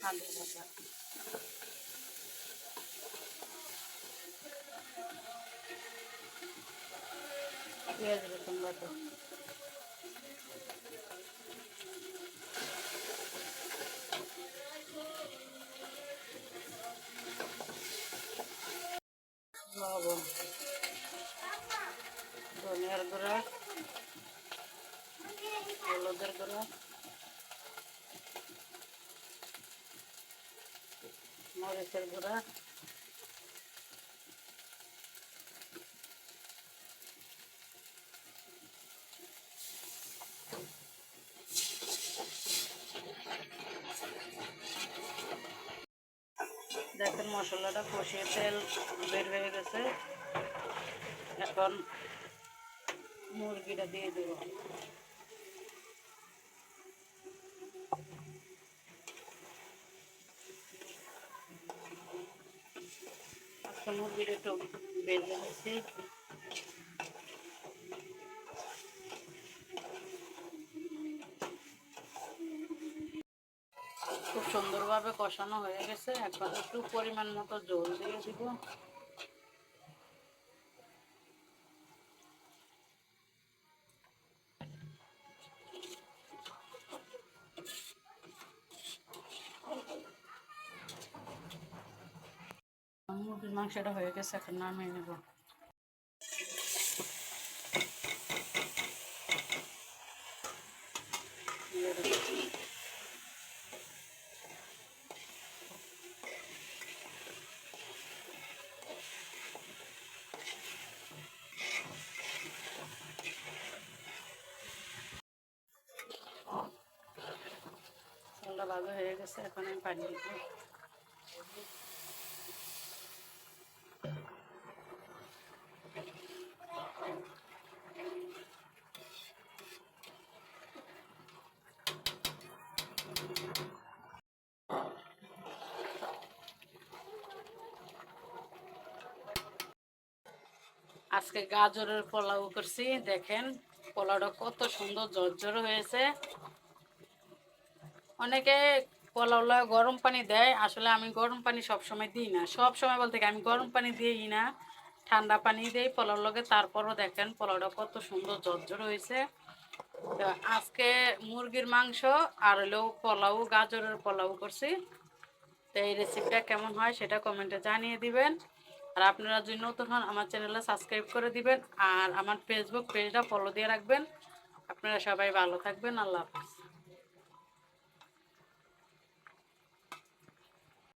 আলু ভাজা, পেঁয়াজ রসুন বাটা, লবণ, ধনিয়ার গুঁড়া, হলুদের গুঁড়া, মরিচের গুঁড়া, দেখেন মশলাটা কষিয়ে তেল বের হয়ে গেছে। এখন মুরগিটা দিয়ে দেব। আজকে মুরগিটা একটু বেজে নিচ্ছি। খুব সুন্দরভাবে কষানো হয়ে গেছে। এখন একটু পরিমাণ মতো জল দিয়ে দিব। মুরগির মাংসটা হয়ে গেছে, এখন নামিয়ে নেব। চালটা ভালো হয়ে গেছে, এখন আমি পানি দিব। আজকে গাজরের পোলাও করছি। দেখেন পোলাওটা কত সুন্দর ঝরঝরে হয়েছে। অনেকে পোলাও গরম পানি দেয়, আসলে আমি গরম পানি সবসময় দিই না। সব সময় বলতে আমি গরম পানি দিই না, ঠান্ডা পানি দিই পোলাও লগে। তারপরও দেখেন পোলাওটা কত সুন্দর ঝরঝরে হয়েছে। তো আজকে মুরগির মাংস আর হলো পোলাও, গাজরের পোলাও করছি। তো এই রেসিপিটা কেমন হয় সেটা কমেন্টে জানিয়ে দিবেন। আর আপনারা যদি নতুন হন আমার চ্যানেলটা সাবস্ক্রাইব করে দিবেন, আর আমার ফেসবুক পেজটা ফলো দিয়ে রাখবেন। আপনারা সবাই ভালো থাকবেন। আল্লাহ হাফেজ।